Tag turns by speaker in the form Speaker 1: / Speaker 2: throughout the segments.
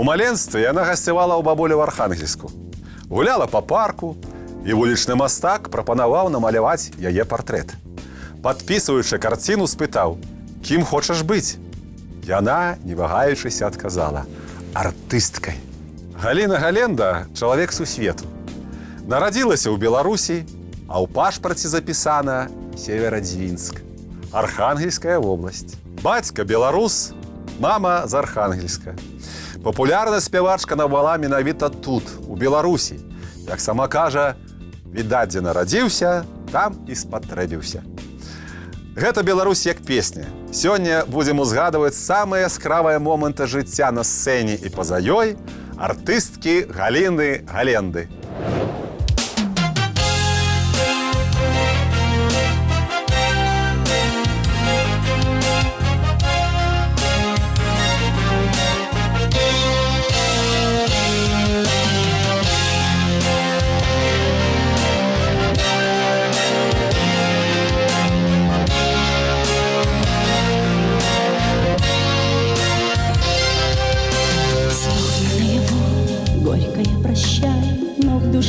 Speaker 1: У маленстве яна гасцявала ў бабулі ў Архангельску. Гуляла па парку, і вулічны мастак прапанаваў намаляваць яе партрэт. Падпісваючы карціну, спытаў: «Кім хочаш быць?» Яна, не вагаючыся, адказала: «Артысткай». Галіна Галенда – чалавек сусвету. Нарадзілася ў Беларусі, а ў пашпарце запісана Северадзвінск, Архангельская вобласць. Бацька беларус, мама з Архангельска. Папулярная спявачка набыла менавіта тут, у Беларусі. Як сама кажа, відаць, дзе нарадзіўся, там і спатрэбіўся. Гэта Беларусь як песня. Сёння будзем узгадваць самыя яскравыя моманты жыцця на сцэне і па-за ёй артысткі Галіны Галенды.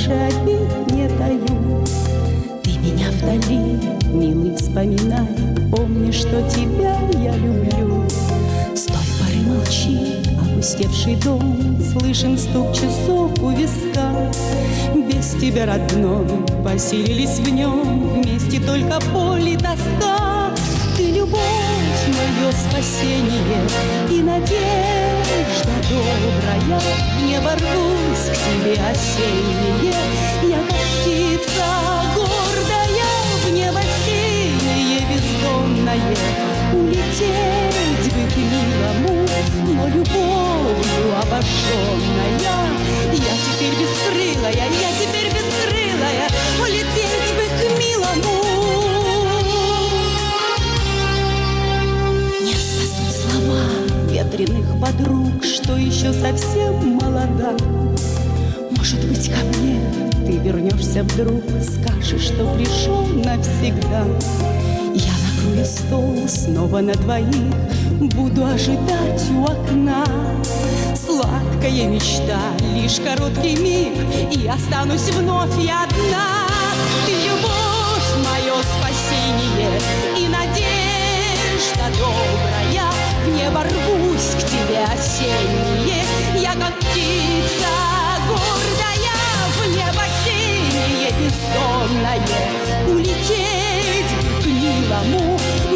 Speaker 2: Обид не даю. Ты меня вдали, милый, вспоминай. Помни, что тебя я люблю. С той поры молчи, опустевший дом. Слышен стук часов у виска. Без тебя, родной, поселились в нем вместе только боль и тоска. Ты любовь, мое спасение и надежда добрая. Не ворвусь к тебе осеннее, я как птица гордая, в небо синее бездонное. Улететь бы к милому, но любовью обожженная. Я теперь бескрылая, я теперь бескрылая, улететь бы к милому. Не спасут слова ветреных подруг, что еще совсем молода. Может быть, ко мне ты вернешься вдруг, скажешь, что пришел навсегда. Я накрою стол снова на двоих, буду ожидать у окна. Сладкая мечта, лишь короткий миг, и останусь вновь я одна. Ты любовь, мое спасение и надежда добрая. В небо рвусь к тебе осеннее, я как птица гордая, в небо синее бездонное. Улететь к милому,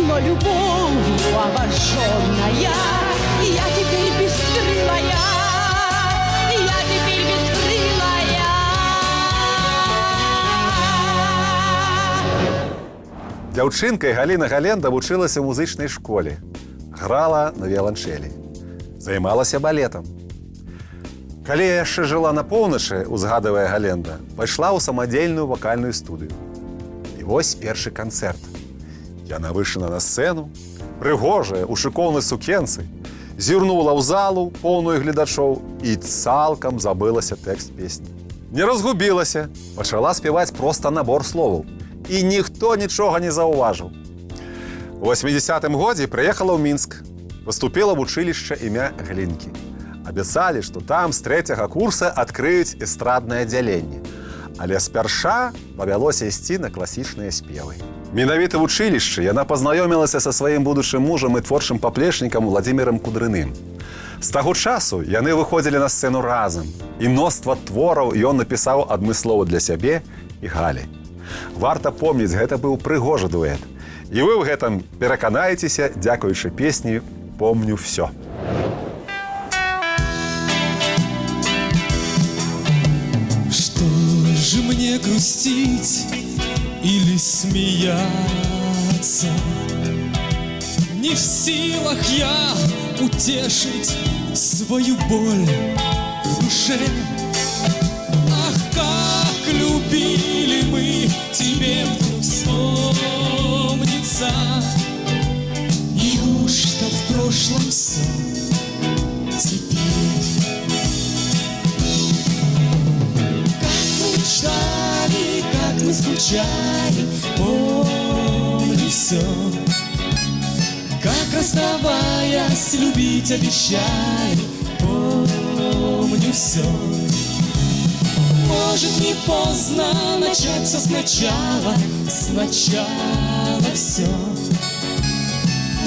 Speaker 2: но любовью обожженная. Я теперь бескрылая, я теперь бескрылая.
Speaker 1: Дзяўчынкай Галіна Галенда вучылася ў музычнай школе. Грала на віяланчэлі. Займалася балетам. Калі я яшчэ жыла на поўначы, узгадывае Галенда, пайшла ў самадзельную вакальную студыю. І вось першы канцэрт. Яна выйшла на сцэну, прыгожая, у шыкоўнай сукенцы, зірнула ў залу, поўную гледачоў, і цалкам забылася тэкст песні. Не разгубілася, пачала спяваць проста набор словаў. І ніхто нічога не заўважыў. У 80-м годзе прыехала ў Мінск, паступіла в училище імя Глинки. Абяцалі, што там з 3-го курса адкрыюць эстраднае аддзяленне. Але спярша павялося ісці на класічныя спевы. Менавіта в училішчы яна пазнаёмілася са сваім будучым мужам і творчым паплечнікам Владзімірам Кудрыным. З таго часу яны выходзілі на сцэну разам, і мноства твораў ён напісаў адмыслова для сябе і Галі. Варта помніць, гэта быў прыгожы дуэт. І вы ў гэтым пераканаецеся, дзякуючы песні «Помню всё».
Speaker 3: Что же мне грустить или смеяться? Не в силах я утешить свою боль в душе. Ах, как любили мы, тебе вдруг вспомнится. Неужто в прошлом сон теперь? Как мы ждали, как мы скучали, помни все. Как расставаясь, любить обещали, помни помню все. Может, не поздно начать все сначала, сначала все.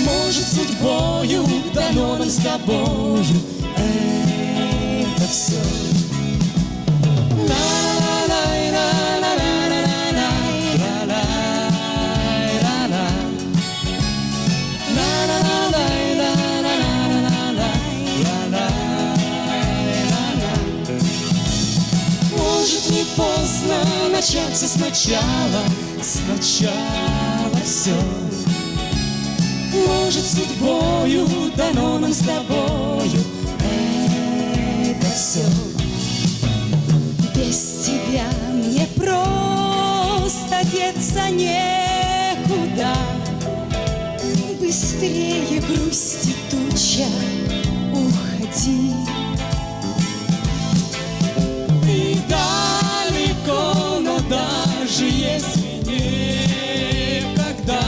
Speaker 3: Может, судьбою дано нам с тобою это все. Может, не поздно начать все сначала, сначала все. Может, судьбою дано нам с тобою это все.
Speaker 2: Без тебя мне просто деться некуда. Быстрее грусти туча, уходи.
Speaker 3: Ты далеко, но даже если некогда,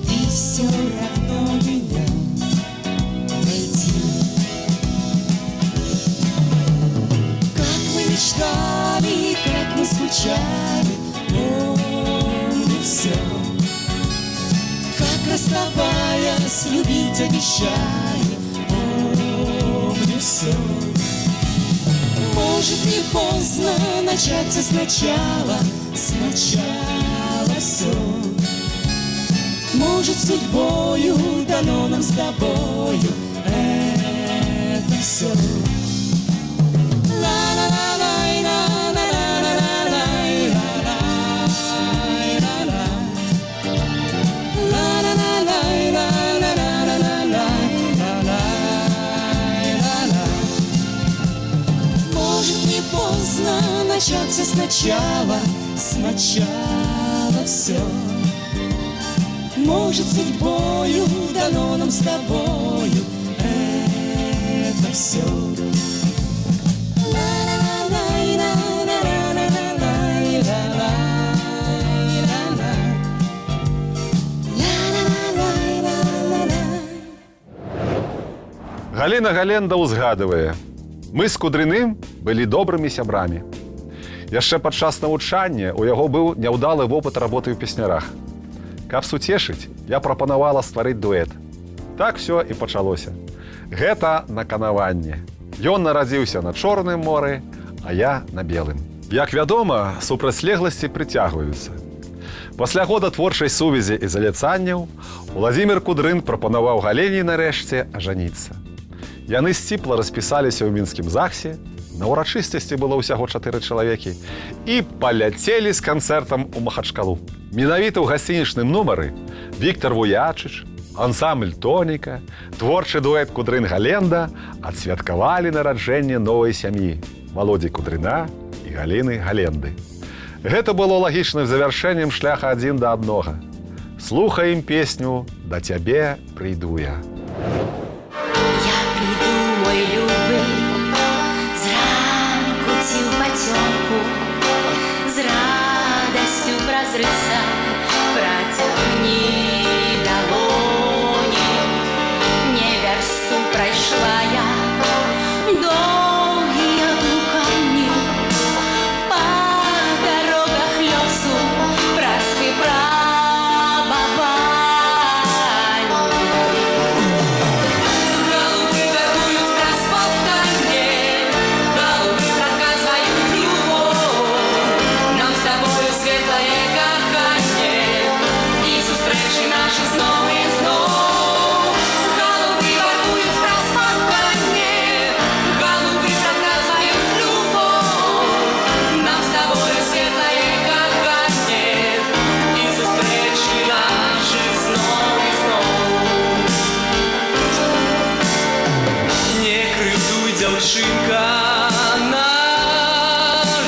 Speaker 2: Ты все равно меня найди.
Speaker 3: как мы мечтали, как мы скучали, помню все. Как расставаясь, любить обещали, помню все. Может, не поздно начать все сначала, сначала все. Может, судьбою дано нам с тобою это все. Может, не поздно начать все сначала, сначала все. Может, судьбою дано нам с тобою это все.
Speaker 1: Галіна Галенда ўзгадывае: мы з Кудрыным былі добрымі сябрамі. Яшчэ падчас навучання ў яго быў няўдалы вопыт работы ў песнярах. Каб суцешыць, я прапанавала стварыць дуэт. Так все і пачалося. Гэта наканаванне. Ён нарадзіўся на Чорным моры, а я на Белым. Як вядома, супрацьлегласці прыцягваюцца. Пасля года творчай сувязі і заляцанняў Уладзімір Кудрын прапанаваў Галіне нарэшце ажаніцца. Яны сціпла распісаліся ў мінскім ЗАГСе, на ўрачыстасці было ўсяго 4 чалавекі, і паляцелі з канцэртам у Махачкалу. Менавіта ў гасцінічным нумары Віктар Вуячыч, ансамбль «Тоніка», творчы дуэт Кудрын-Галенда адсвяткавалі нараджэнне новай сям'і Володі Кудрына і Галіны Галенды. Гэта было лагічным завяршэннем шляха адзін да аднога. Слухаем песню «Да цябе прыйду я».
Speaker 4: Я прийду, мой любий, зранку ці в пацёнку, з радасцю праз рыса працягні далоні. Не вярсту прайшла я доўгія блуканні па дарогах лёсу праз выпрабаванні.
Speaker 3: Дзяўчынка, на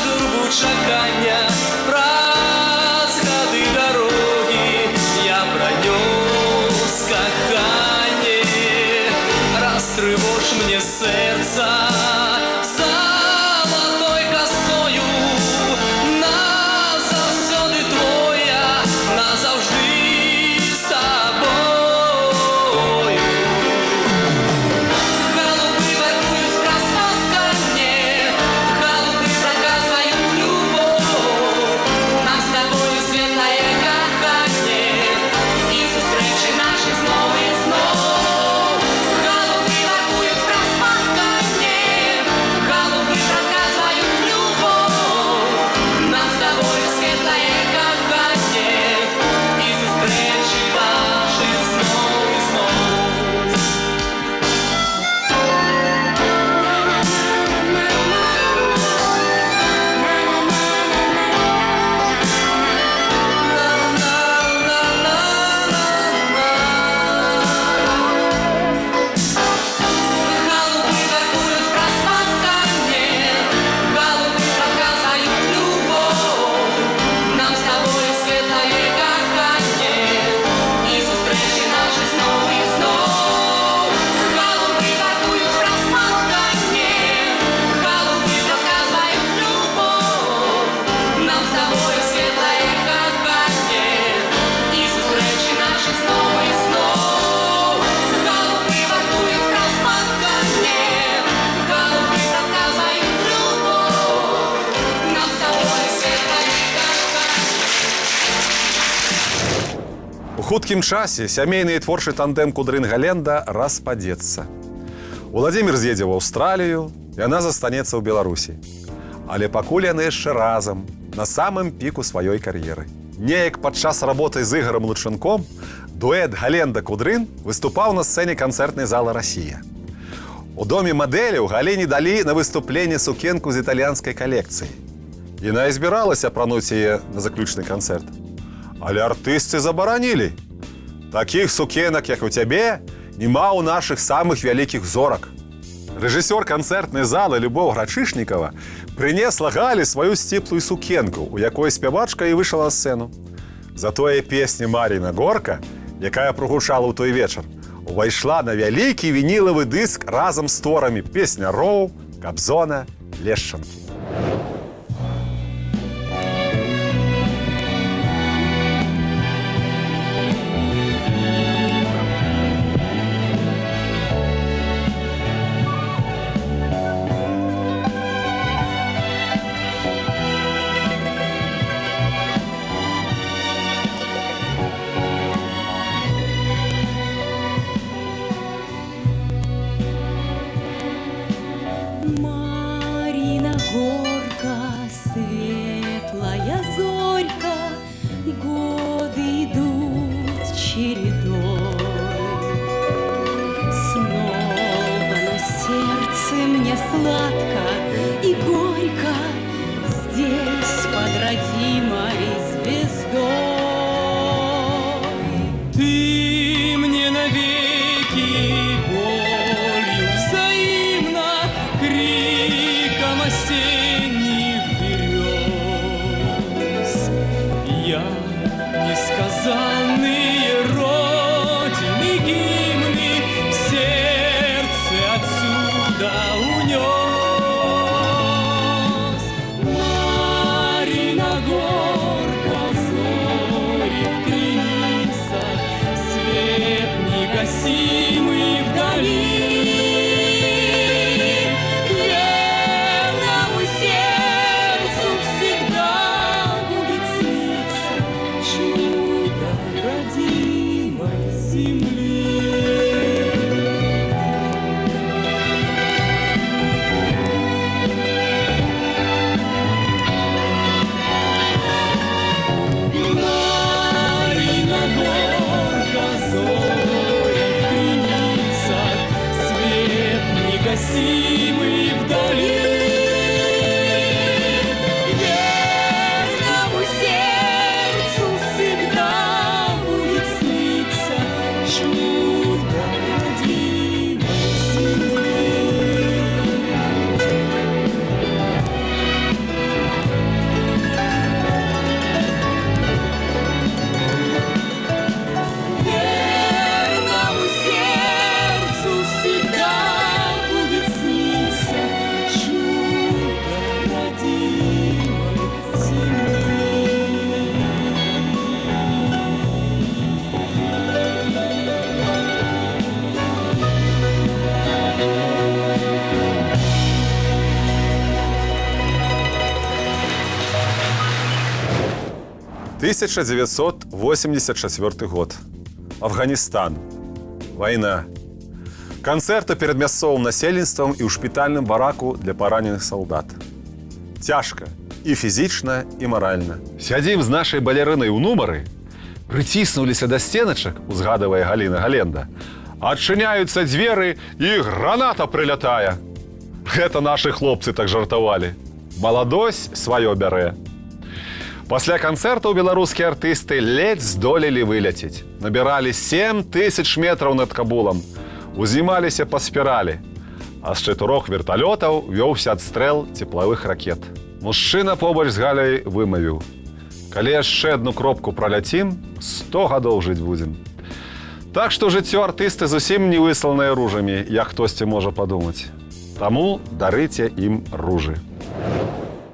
Speaker 3: журбу чакання, праз гады дарогі я пранёс каханне. Растрывож мне сэрца залатой касою, назаўсёды твоя, назаўжды з табою. Голуби воркують проспать
Speaker 1: хуткім часе сямейны і творчы тандем Кудрын-Галенда распадзецца. Уладзімір з'едзе ў Аўстралію, яна застанецца ў Беларусі. Але пакуль яны яшчэ разам, на самым піку сваёй кар'еры. Неяк падчас работы з Ігорам Лучынком дуэт Галенда-Кудрын выступаў на сцэне канцэртнай залы «Расія». У доме мадэляў Галіне далі на выступленне сукенку з італьянскай калекцыі. Яна і збіралася апрануць яе на заключны канцэрт. Але артысты забаранілі. Такіх сукенак, як у цябе, няма ў нашых самых вялікіх зорак. Рэжысёр канцэртнай залы Любоў Грачышнікава прынесла Галі сваю сціплую сукенку, у якой спявачка і выйшла на сцэну. Затое песня «Маріна Горка», якая прогучала ў той вечар, увайшла на вялікі вінілавы дыск разам з творамі песня Роў, Кабзона, Лешчанкі.
Speaker 2: Марина Горка, светлая зорька, годы идут чередой. Снова на сердце мне сладко и горько здесь под родимой звездой.
Speaker 3: Ты мне навеки болью взаимно, криком осенних берез. Я несказанные родины гимны в сердце отсюда унес. Марина Горка, зори в креницах, свет негасимый вдали.
Speaker 2: Верному сердцу всегда будет сниться чудо
Speaker 3: Родимой земли. Марина Горка, зори в креницах, свет негасимый вдали.
Speaker 2: верному сердцу
Speaker 3: Всегда будет сниться чудо родимой земли.
Speaker 2: верному сердцу
Speaker 3: Всегда будет сниться чудо родимой земли.
Speaker 1: 1984 год. Афганістан. Вайна. Канцэрты перад мясцовым насельніцтвам і ў шпітальным бараку для параненых салдат. Цяжка і фізічна, і маральна. Сядзім з нашай балерынай у нумары, прыціснуліся да сценачак, узгадывае Галіна Галенда. Адчыняюцца дзверы, і граната прылятае. Гэта нашы хлопцы так жартавалі. Маладосць сваё бярэ. Пасля канцэртаў беларускія артысты ледзь здолелі выляцець. Набіралі 7000 метраў над Кабулам. Узнімаліся па спіралі. А з 4 верталётаў вёўся адстрэл цеплавых ракет. Мужчына побач з Галяй вымавіў: калі яшчэ одну кропку праляцім, 100 гадоў жыць будзем. Так што жыццё артысты зусім не высланае ружамі, як хтосьці можа падумаць. Таму дарыце ім ружы.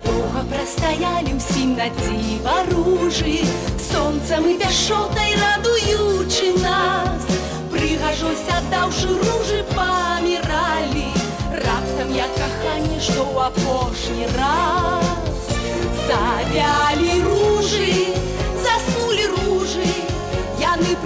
Speaker 2: Доўга прастаялі ўсім на дзіва ружы, сонцам і пяшотай радуючы нас. Прыгажосць аддаўшы ружы паміралі, раптам як каханне, што ў апошні раз. Завялі ружы, заснулі ружы, яны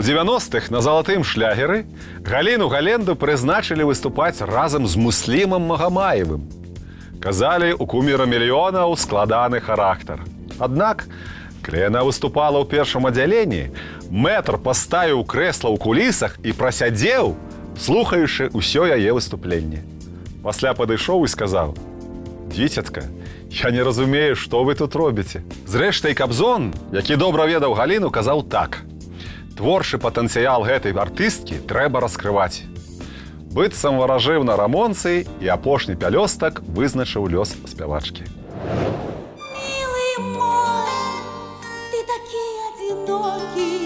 Speaker 1: У 90-х на залатым шлягеры Галіну Галенду прызначылі выступаць разам з Муслімам Магамаевым. Казалі, у куміра мільёнаў складаны характар. Аднак, калі яна выступала ў першым аддзяленні, мэтр паставіў крэсла ў кулісах і прасядзеў, слухаючы ўсё яе выступленне. Пасля падышоў і сказаў: «Дзіцятка, я не разумею, што вы тут робіце». Зрэшты, Кабзон, які добра ведаў Галіну, казаў так: «Творчы патэнцыял гэтай артысткі трэба раскрываць». Быццам варажыў на рамонцы, і апошні пялёстак вызначыў лёс спявачкі.
Speaker 2: Милый мой, ты такі адзінокі,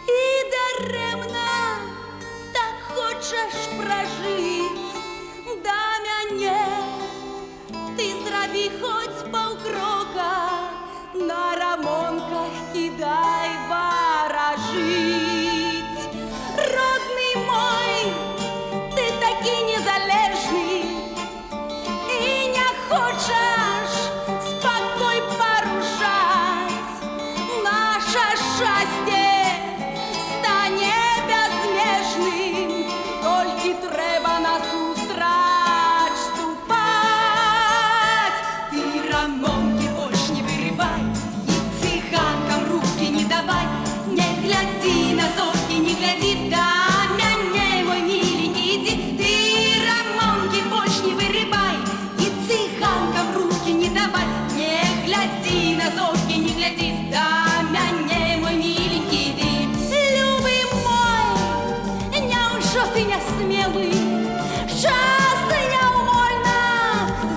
Speaker 2: і дарэмна так хочаш пражыць да мяне. Ты зрабі хоць паўкрока, на рамонках кідай варажыць. Родны мой, ты такі незалежны і не хочаш спакой парушаць. Наша шчасце стане бязмежным, толькі трэба насустрач ступаць. Ты рамонкі больш не вырывай і цыганкам рукі не давай. Не глядзі на зоркі, не глядзі да мяне, мой міленькі, ідзі. Ты рамонкі больш не вырывай і цыганкам рукі не давай. Не глядзі на зоркі, не глядзі да мяне, мой міленькі, ідзі. Любы мой, няўжо ты не смелы? Час няўмольна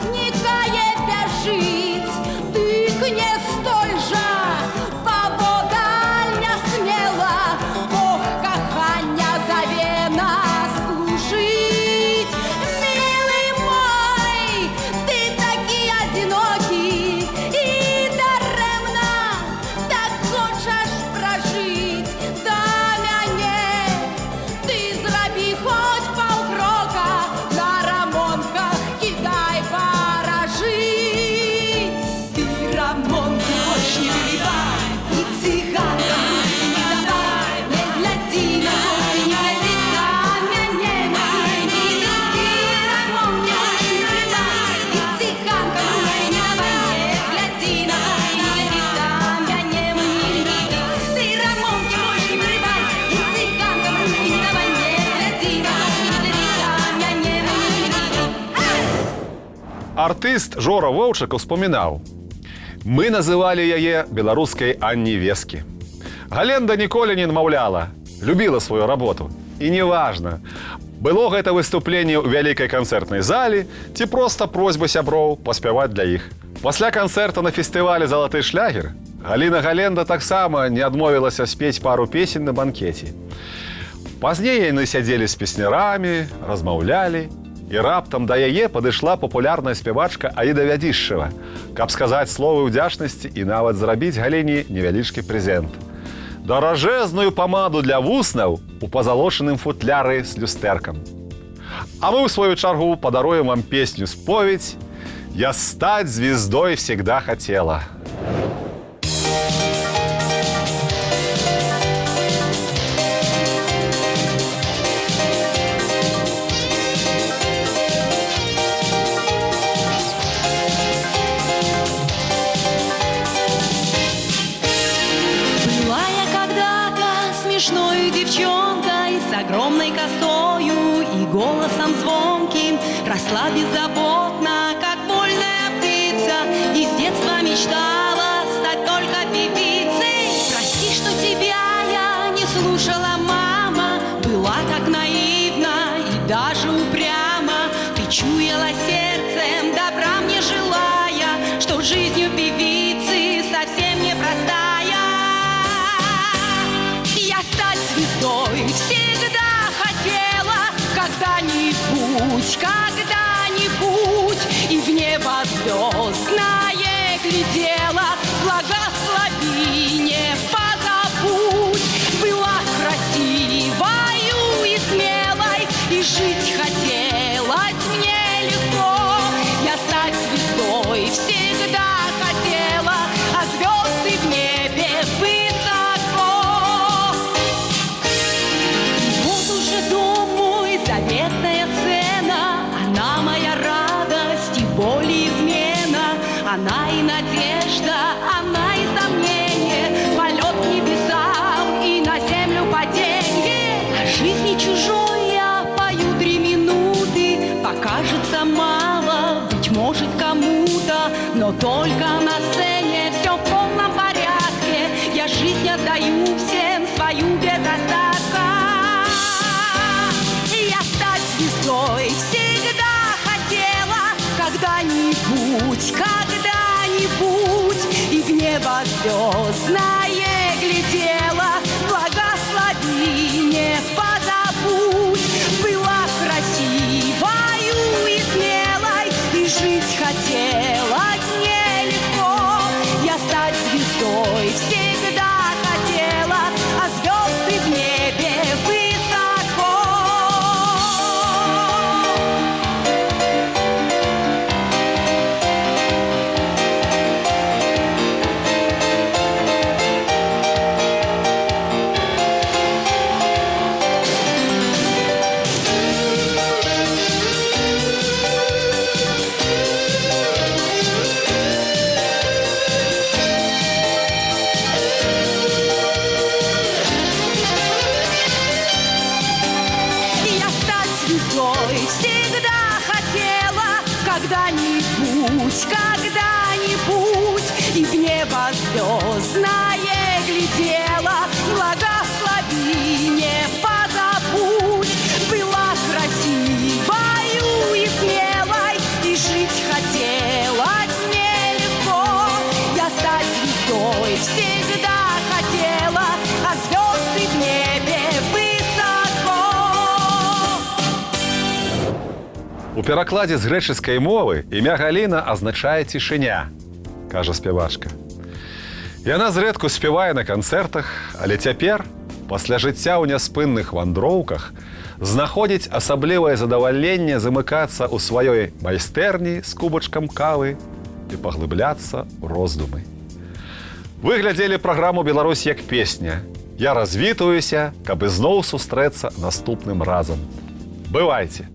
Speaker 2: знікае бяжыць. Дык не стой жа паводаль нясмела, Бог кахання заве нас служыць. Милый мой, ты такі адзінокі, і дарэмна так хочаш пражыць да мяне. Ты зрабі хоць паўкрока, на рамонках кідай варажыць. Ты рамонкі больш не вырывай і цыганкам рукі не давай. Не глядзі на зоркі, не глядзі да мяне, мой міленькі. Ты рамонкі больш не вырывай і цыганкам рукі не давай. Не глядзі на зоркі, не глядзі да мяне, мой міленькі. Ты рамонкі больш не вырывай і цыганкам рукі не давай. Не глядзі на зоркі, не глядзі да мяне, мой міленькі.
Speaker 1: Артыст Жора Воўчак успамінаў: «Мы называлі яе беларускай Анні Вескі. Галенда ніколі не адмаўляла, любіла сваю работу. І неважна, было гэта выступленне ў вялікай канцэртнай залі ці проста просьба сяброў паспяваць для іх. Пасля канцэрта на фестывалі «Залаты шлягер» Галіна Галенда таксама не адмовілася спець пару песень на банкеце. Пазней яны сядзелі з песнярамі, размаўлялі, і раптам да яе падышла папулярная спявачка Аіда Вядзішчева, каб сказаць словы ўдзячнасці і нават зрабіць Галіне невялічкі прэзент. Даражэзную памаду для вуснаў у пазалочаным футляры з люстэркам. А мы, ў сваю чаргу, падаруем вам песню «Споведь» «Я стать звездой всегда хотела».
Speaker 2: Была я когда-то смешной девчонкой с огромной косою и голосом звонким. Росла беззаботно, как вольная птица, и с детства мечтала стать только певицей. Прости, что тебя я не слушала, мама, была так наивна и даже упряма. Ты чуяла сердцем, добра мне желая, что жизнью певицы совсем непростая. Я стать звездой всегда хотела, когда-нибудь, когда-нибудь, и в небо звездное глядела. Благослови, не позабудь. Была красивою и смелой, и жить хотелось мне легко. Я стать звездой всегда хотела, а звезды в небе высоко. Она и надежда, она и сомнение, полет к небесам и на землю падение. О жизни чужой я пою 3 минуты, покажется мало, быть может кому-то, но только на сцене все в полном порядке. Я жизнь отдаю всем свою без остатка. Я стать звездой всегда хотела, когда-нибудь, когда-нибудь, и в небо звездное глядела. Благослови, не позабудь, была красивою и смелой, и жить хотела нелегко. Я стать звездой всегда хотела, а звезды в небе высоко. Я стать звездой всегда хотела, когда-нибудь, когда-нибудь, и в небо звездное глядела. Благослови, не позабудь, была красивою и смелой, и жить хотела нелегко. Я стать звездой всегда хотела, а звезды в небе высоко.
Speaker 1: У перакладзе з грэчаскай мовы імя Галіна азначае цішыня, кажа спявачка. Яна зрэдку спявае на канцэртах, але цяпер, пасля жыцця ў няспынных вандроўках, знаходзіць асаблівае задавальненне замыкацца ў сваёй майстэрні з кубачкам кавы і паглыбляцца ў роздумы. Вы глядзелі праграму «Беларусь як песня». Я развітваюся, каб ізноў сустрэцца наступным разам. Бывайце!